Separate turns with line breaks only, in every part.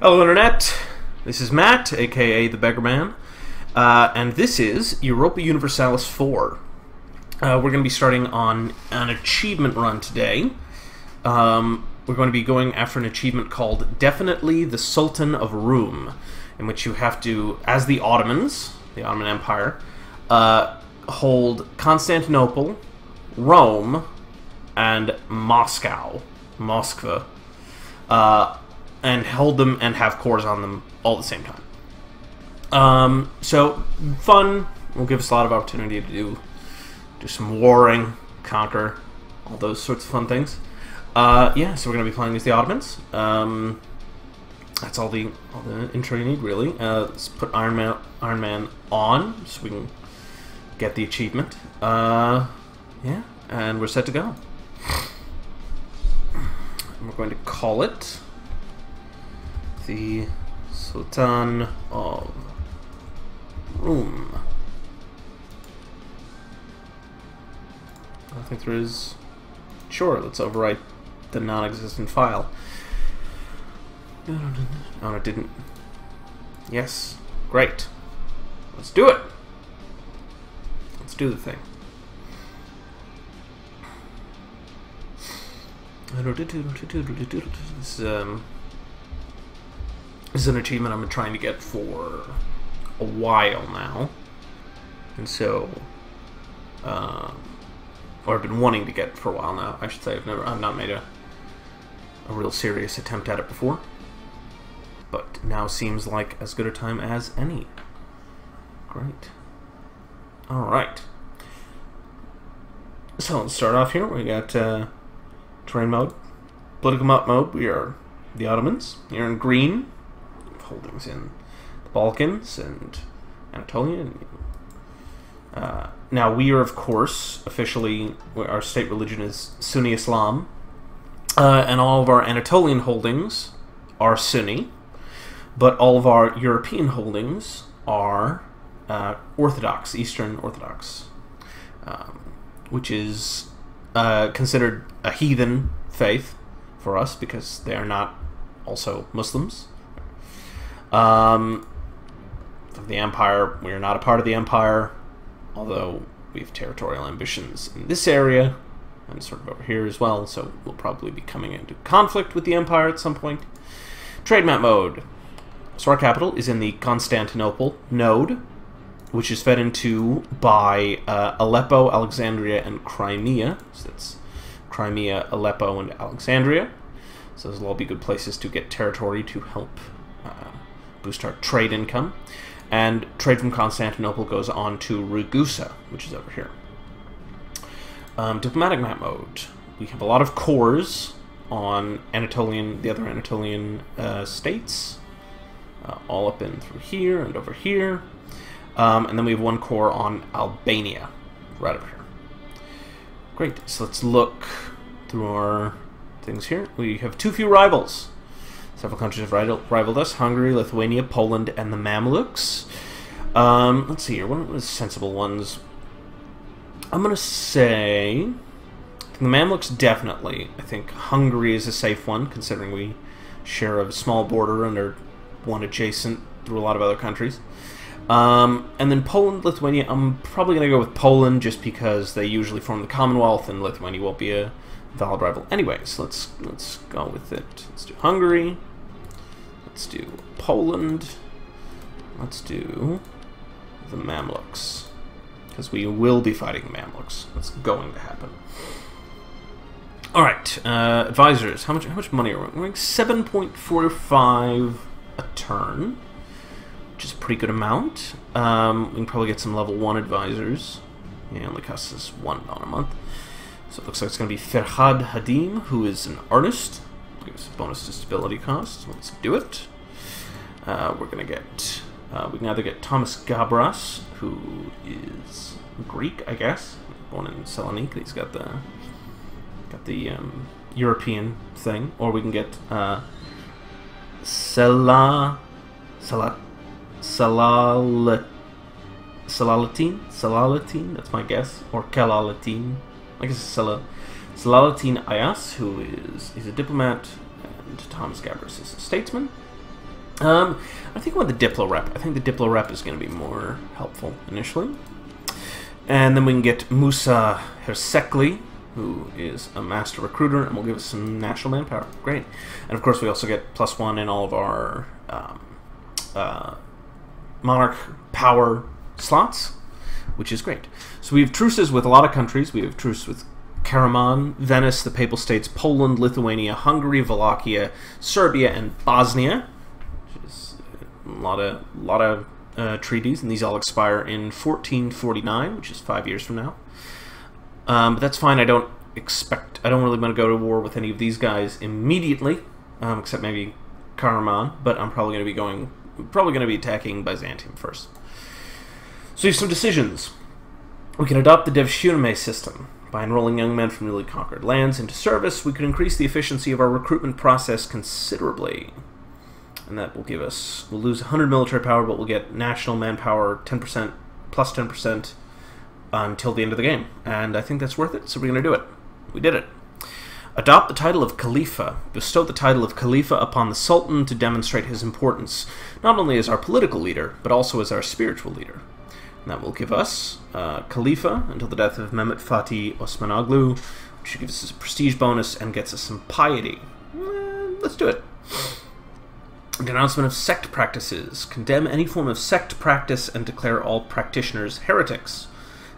Hello Internet, this is Matt, aka the Beggar Man, and this is Europa Universalis 4. We're going to be starting on an achievement run today. We're going to be going after an achievement called Definitely the Sultan of Rum, in which you have to, as the Ottomans, the Ottoman Empire, hold Constantinople, Rome, and Moscow, Moskva, and hold them and have cores on them all at the same time. So, fun. Will give us a lot of opportunity to do some warring, conquer, all those sorts of fun things. Yeah, so we're going to be playing as the Ottomans. That's all the intro you need, really. Let's put Iron Man on, so we can get the achievement. Yeah, and we're set to go. And we're going to call it the Sultan of Rum. I think there is... Sure, let's overwrite the non-existent file. Oh, it didn't. Yes, great. Let's do it. Let's do the thing. This is an achievement I've been trying to get for a while now, and so, or I've been wanting to get for a while now. I should say I've not made a real serious attempt at it before, but now seems like as good a time as any. Great. All right. So let's start off here. We got terrain mode, political mode. We are the Ottomans. Here in green. Holdings in the Balkans and Anatolia. Now we are, of course, officially, our state religion is Sunni Islam, and all of our Anatolian holdings are Sunni, but all of our European holdings are Orthodox, Eastern Orthodox, which is considered a heathen faith for us because they are not also Muslims. The Empire, we are not a part of the Empire, although we have territorial ambitions in this area, and sort of over here as well, so we'll probably be coming into conflict with the Empire at some point. Trade map mode. So our capital is in the Constantinople node, which is fed into by Aleppo, Alexandria, and Crimea. So that's Crimea, Aleppo, and Alexandria. So those will all be good places to get territory to help boost our trade income. And trade from Constantinople goes on to Ragusa, which is over here. Diplomatic map mode. We have a lot of cores on the other Anatolian states, all up in through here and over here. And then we have one core on Albania, right over here. Great, so let's look through our things here. We have too few rivals. Several countries have rivaled us: Hungary, Lithuania, Poland, and the Mamluks. Let's see here. What are the sensible ones? I'm going to say... I think the Mamluks, definitely. I think Hungary is a safe one, considering we share a small border and are one adjacent through a lot of other countries. And then Poland, Lithuania, I'm probably going to go with Poland just because they usually form the Commonwealth and Lithuania won't be a valid rival. Anyways, let's go with it. Let's do Hungary. Let's do Poland. Let's do the Mamluks, because we will be fighting the Mamluks. That's going to happen. All right, advisors. How much money are we? We're 7.45 a turn, which is a pretty good amount. We can probably get some level 1 advisors. Yeah, it only costs us $1 a month. So it looks like it's going to be Ferhad Hadim, who is an artist. Give us a bonus to stability cost. Let's do it. We're going to get... we can either get Thomas Gabras, who is Greek, I guess. Born in Saloniki. He's got the European thing. Or we can get Salalatin, that's my guess. Or Kalalatin. I guess it's Salalatin Ayas, who is a diplomat, and Thomas Gabras is a statesman. I think I want the Diplo Rep. I think the Diplo Rep is going to be more helpful initially. And then we can get Musa Hersekli, who is a master recruiter, and will give us some national manpower. Great. And of course we also get +1 in all of our monarch power slots, which is great. So we have truces with a lot of countries. We have truce with Karaman, Venice, the Papal States, Poland, Lithuania, Hungary, Wallachia, Serbia, and Bosnia, which is a lot of treaties, and these all expire in 1449, which is 5 years from now. But that's fine. I don't really want to go to war with any of these guys immediately, except maybe Karaman. But I'm probably going to be attacking Byzantium first. So we have some decisions. We can adopt the Devshirme system. By enrolling young men from newly conquered lands into service, we could increase the efficiency of our recruitment process considerably. And that will give us, we'll lose 100 military power, but we'll get national manpower 10%, plus 10% until the end of the game. And I think that's worth it, so we're going to do it. We did it. Adopt the title of Khalifa. Bestow the title of Khalifa upon the Sultan to demonstrate his importance, not only as our political leader, but also as our spiritual leader. And that will give us Khalifa until the death of Mehmet Fatih Osmanoglu, which gives us a prestige bonus and gets us some piety. Let's do it. Denouncement of sect practices. Condemn any form of sect practice and declare all practitioners heretics.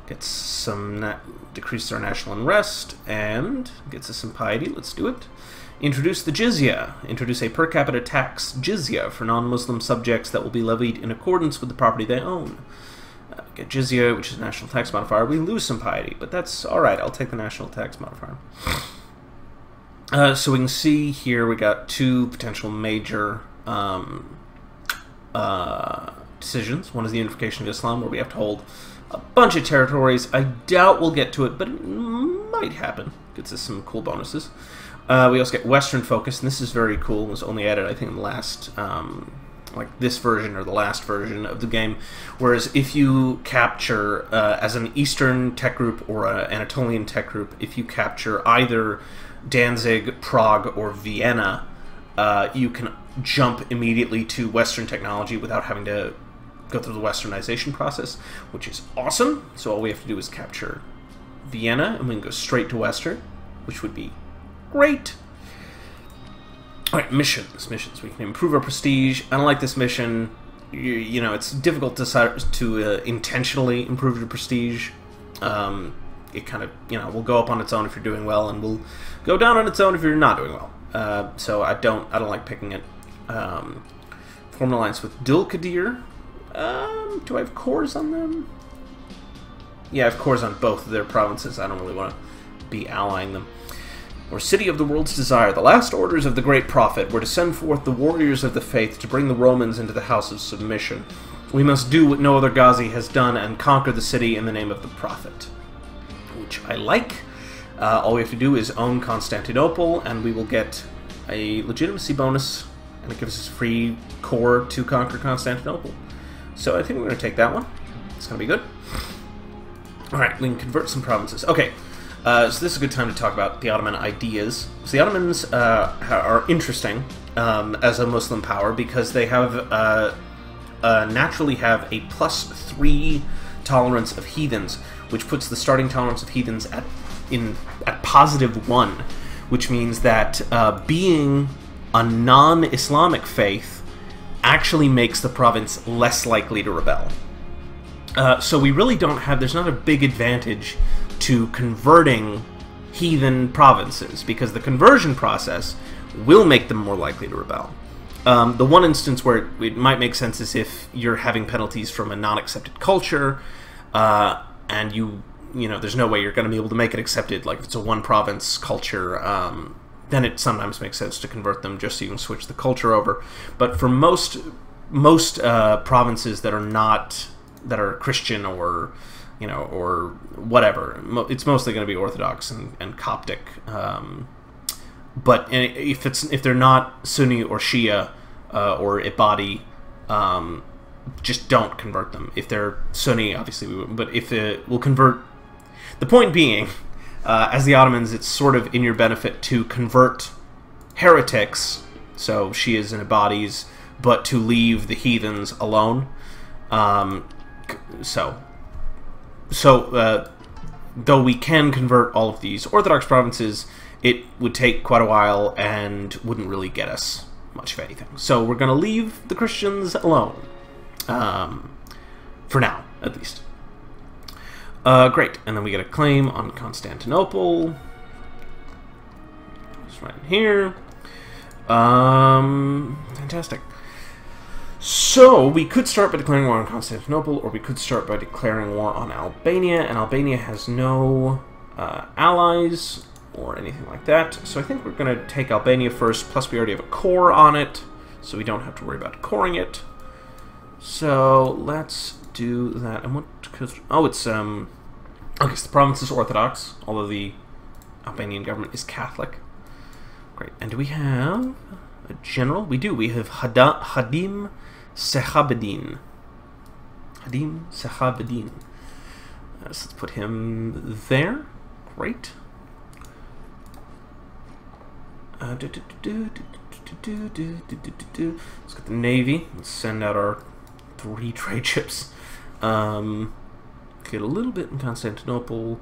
Gets some decreases our national unrest and gets us some piety. Let's do it. Introduce the jizya. Introduce a per capita tax jizya for non-Muslim subjects that will be levied in accordance with the property they own. Get jizya, which is a national tax modifier. We lose some piety, but that's alright. I'll take the national tax modifier. So we can see here we got two potential major decisions. One is the unification of Islam, where we have to hold a bunch of territories. I doubt we'll get to it, but it might happen. Gets us some cool bonuses. We also get Western focus, and this is very cool. It was only added, I think, in the last, like this version or the last version of the game. Whereas if you capture, as an Eastern tech group or an Anatolian tech group, if you capture either Danzig, Prague, or Vienna, you can jump immediately to Western technology without having to go through the Westernization process, which is awesome. So all we have to do is capture Vienna, and we can go straight to Western, which would be great. Alright, missions. We can improve our prestige. I don't like this mission. You know, it's difficult to intentionally improve your prestige. It kind of, you know, will go up on its own if you're doing well, and will go down on its own if you're not doing well. So I don't like picking it. Form an alliance with Dulkadir. Do I have cores on them? Yeah, I have cores on both of their provinces. I don't really want to be allying them. Or City of the World's Desire. The last orders of the Great Prophet were to send forth the warriors of the faith to bring the Romans into the house of submission. We must do what no other Ghazi has done and conquer the city in the name of the Prophet. Which I like. All we have to do is own Constantinople, and we will get a legitimacy bonus, and it gives us a free core to conquer Constantinople. So I think we're going to take that one. It's going to be good. Alright, we can convert some provinces. Okay. So this is a good time to talk about the Ottoman ideas. So the Ottomans are interesting as a Muslim power because they have naturally have a +3 tolerance of heathens, which puts the starting tolerance of heathens at +1, which means that being a non-Islamic faith actually makes the province less likely to rebel. So we really don't have, there's not a big advantage to converting heathen provinces, because the conversion process will make them more likely to rebel. The one instance where it might make sense is if you're having penalties from a non-accepted culture, and you know, there's no way you're going to be able to make it accepted, like if it's a one-province culture, then it sometimes makes sense to convert them just so you can switch the culture over. But for most provinces that are Christian or, you know, or whatever, it's mostly going to be Orthodox and Coptic. But if they're not Sunni or Shia or Ibadi, just don't convert them. If they're Sunni, obviously we would, but if we'll convert. The point being, as the Ottomans, it's sort of in your benefit to convert heretics, so Shias and Ibadis, but to leave the heathens alone. Though we can convert all of these Orthodox provinces, it would take quite a while and wouldn't really get us much of anything. So we're going to leave the Christians alone. For now, at least. Great. And then we get a claim on Constantinople. Just right in here. Fantastic. So, we could start by declaring war on Constantinople, or we could start by declaring war on Albania, and Albania has no allies or anything like that. So I think we're going to take Albania first, plus we already have a core on it, so we don't have to worry about coring it. So, let's do that. And what... Oh, it's... Okay, so the province is Orthodox, although the Albanian government is Catholic. Great. And do we have a general? We do. We have Hadim Sehabedin. Hadim Sehabedin. So let's put him there. Great. Let's get the Navy. Let's send out our 3 trade ships. Get a little bit in Constantinople.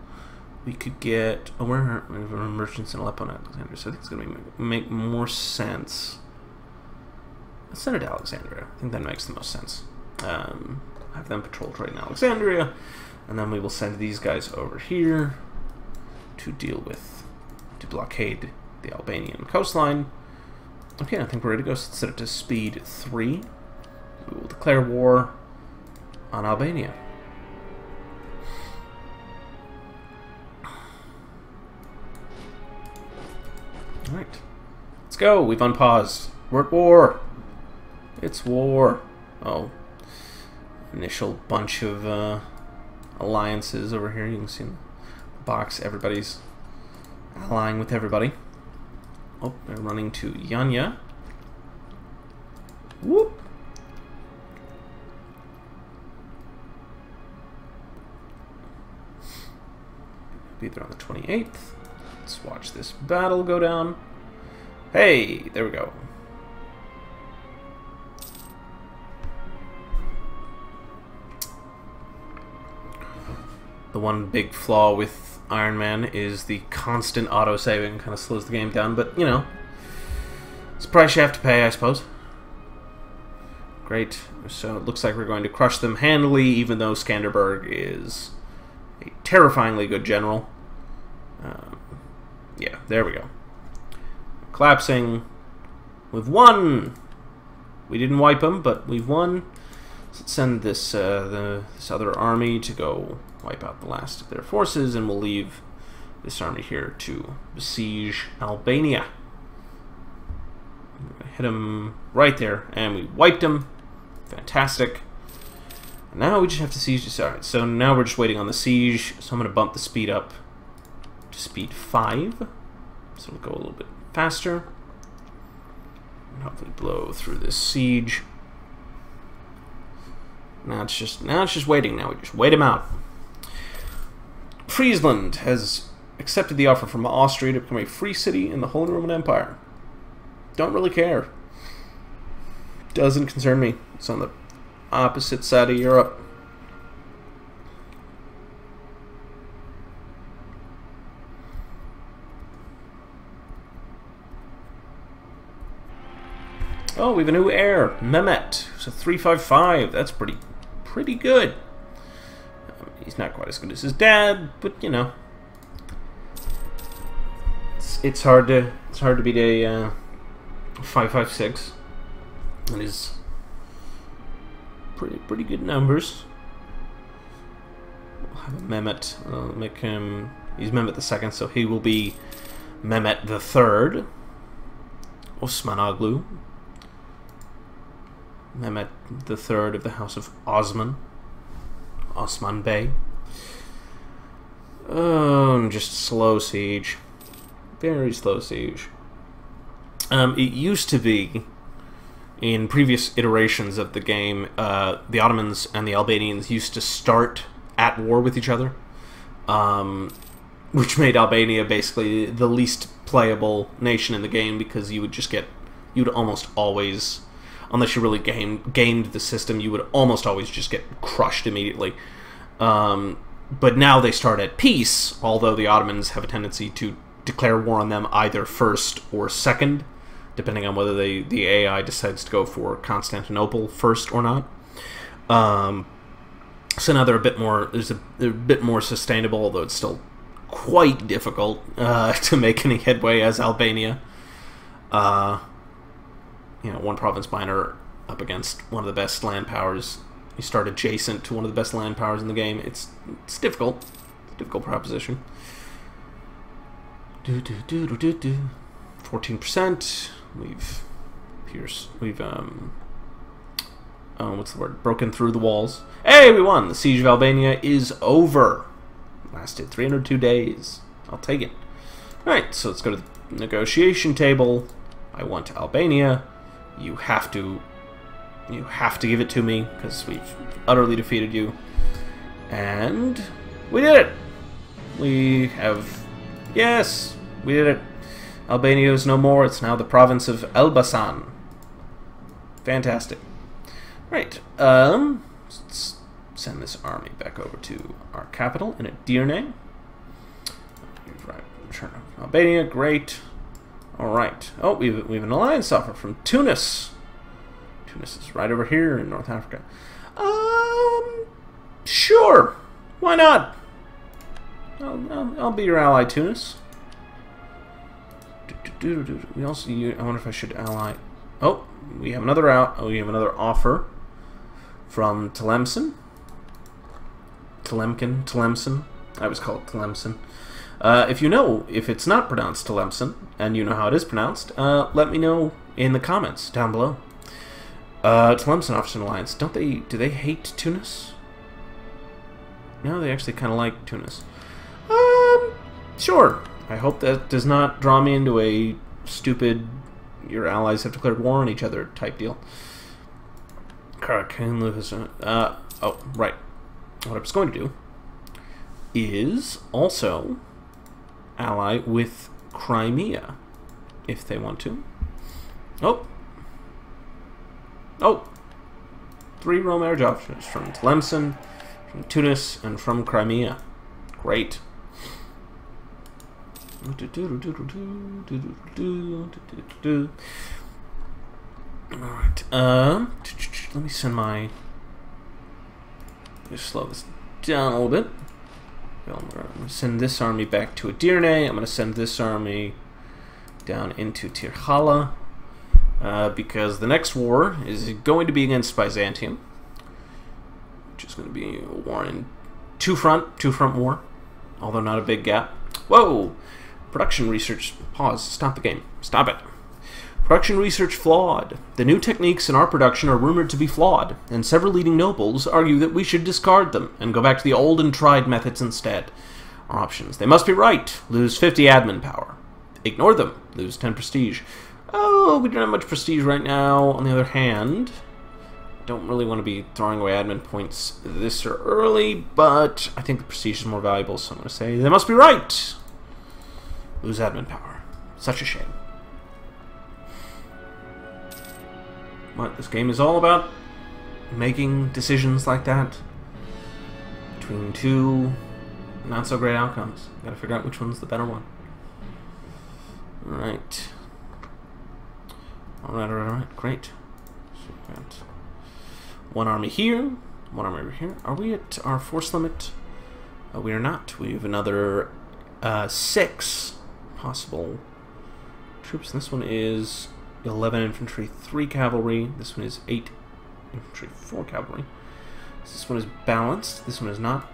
We could get... Oh, we have merchants in Aleppo and Alexandria, so I think it's going to make more sense. Let's send it to Alexandria. I think that makes the most sense. Have them patrol trade in Alexandria, and then we will send these guys over here to blockade the Albanian coastline. Okay, I think we're ready to go. So let's set it to speed 3. We will declare war on Albania. Alright. Let's go. We've unpaused. We're at war. It's war. Oh. Initial bunch of alliances over here. You can see in the box. Everybody's allying with everybody. Oh, they're running to Yanya. Whoop. Be there on the 28th. Let's watch this battle go down. Hey, there we go. The one big flaw with Iron Man is the constant auto-saving. Kind of slows the game down, but, you know, it's a price you have to pay, I suppose. Great. So it looks like we're going to crush them handily, even though Skanderberg is a terrifyingly good general. Yeah, there we go. Collapsing. We've won! We didn't wipe them, but we've won. Let's send this this other army to go wipe out the last of their forces, and we'll leave this army here to besiege Albania. I'm gonna hit them right there, and we wiped them. Fantastic. And now we just have to siege this. Alright, so now we're just waiting on the siege, so I'm going to bump the speed up to speed 5, so it'll go a little bit faster, and hopefully blow through this siege. Now it's just waiting. Now we just wait him out. Friesland has accepted the offer from Austria to become a free city in the Holy Roman Empire. Don't really care. Doesn't concern me. It's on the opposite side of Europe. Oh, we have a new heir, Mehmet. It's a 355. That's pretty good. He's not quite as good as his dad, but you know, it's hard to beat a 556. And his pretty good numbers. We'll have a Mehmet. I'll make him. He's Mehmet II, so he will be Mehmet III. Osmanoglu. Mehmet III of the House of Osman. Osman Bey. Oh, and just slow siege. Very slow siege. It used to be, in previous iterations of the game, the Ottomans and the Albanians used to start at war with each other, which made Albania basically the least playable nation in the game, because you would almost always... unless you really gamed the system, you would almost always just get crushed immediately. But now they start at peace, although the Ottomans have a tendency to declare war on them either first or second, depending on whether the AI decides to go for Constantinople first or not. So now they're a bit more sustainable, although it's still quite difficult to make any headway as Albania. One province minor up against one of the best land powers. You start adjacent to one of the best land powers in the game. It's difficult. It's a difficult proposition. 14%. We've what's the word? Broken through the walls. Hey, we won! The siege of Albania is over. Lasted 302 days. I'll take it. Alright, so let's go to the negotiation table. I want Albania. You have to give it to me, because we've utterly defeated you. And we did it! Yes, we did it. Albania is no more. It's now the province of Elbasan. Fantastic. Right. Let's send this army back over to our capital in Edirne. Right. Return of Albania. Great. All right. Oh, we have an alliance offer from Tunis. Tunis is right over here in North Africa. Sure. Why not? I'll be your ally, Tunis. We also. I wonder if I should ally. Oh, we have another offer from Tlemcen. Tlemcen. I always call it Tlemcen. If it's not pronounced Tlemcen, and you know how it is pronounced, let me know in the comments down below. Tlemcen offers an alliance. Do they hate Tunis? No, they actually kind of like Tunis. Sure. I hope that does not draw me into a stupid your allies have declared war on each other type deal. Oh, right. What I was going to do is also ally with Crimea, if they want to. Oh! 3 Rome marriage options from Tlemcen, from Tunis, and from Crimea. Great. Alright, let me send my... Just slow this down a little bit. I'm going to send this army back to Edirne. I'm going to send this army down into Tirhala, because the next war is going to be against Byzantium, which is going to be a war in two-front war, although not a big gap. Whoa! Production research. Pause. Stop the game. Stop it. Production research flawed. The new techniques in our production are rumored to be flawed, and several leading nobles argue that we should discard them and go back to the old and tried methods instead. Our options. They must be right. Lose 50 admin power. Ignore them. Lose 10 prestige. Oh, we don't have much prestige right now. On the other hand, don't really want to be throwing away admin points this early, but I think the prestige is more valuable, so I'm going to say they must be right. Lose admin power. Such a shame. What, this game is all about making decisions like that between two not so great outcomes. Gotta figure out which one's the better one. Alright. Alright, great. So we've got one army here, one army over here. Are we at our force limit? We are not. We have another 6 possible troops. This one is 11 infantry, 3 cavalry. This one is 8 infantry, 4 cavalry. So this one is balanced. This one is not.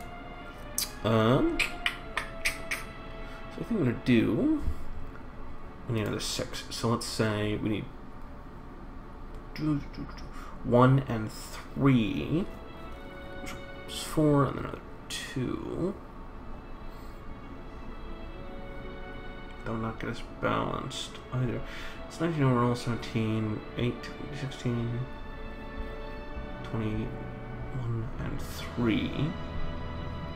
So I think I'm going to do... We need another 6. So let's say we need 1 and 3. Which is 4, and then another 2. That'll not get us balanced either. It's 19 overall, 17, 8, 16, 21, and 3.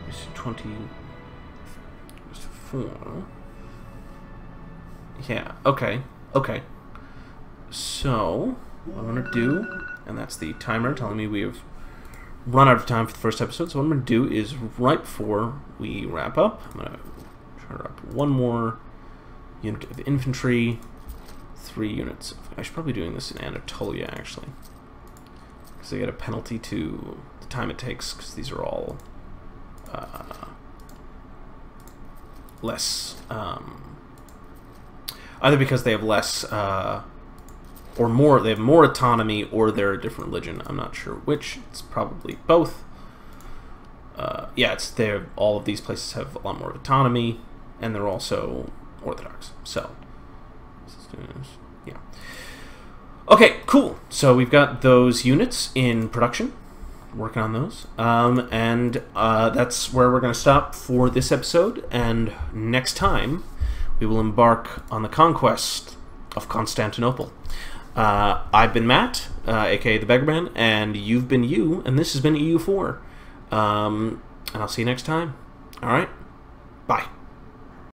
It's 24. Yeah, okay. So, what I'm going to do, and that's the timer telling me we have run out of time for the first episode, so what I'm going to do is right before we wrap up, I'm going to try to wrap one more unit of infantry, 3 units. I should probably be doing this in Anatolia, actually, because I get a penalty to the time it takes, because these are all less, either because they have less, or more, they have more autonomy, or they're a different religion. I'm not sure which. It's probably both. Yeah, it's there. All of these places have a lot more autonomy, and they're also Orthodox. So, yeah. Okay, cool. So we've got those units in production. Working on those, and that's where we're going to stop for this episode. And next time, we will embark on the conquest of Constantinople. I've been Matt, aka the Beggarman, and you've been you, and this has been EU4. And I'll see you next time. All right, bye.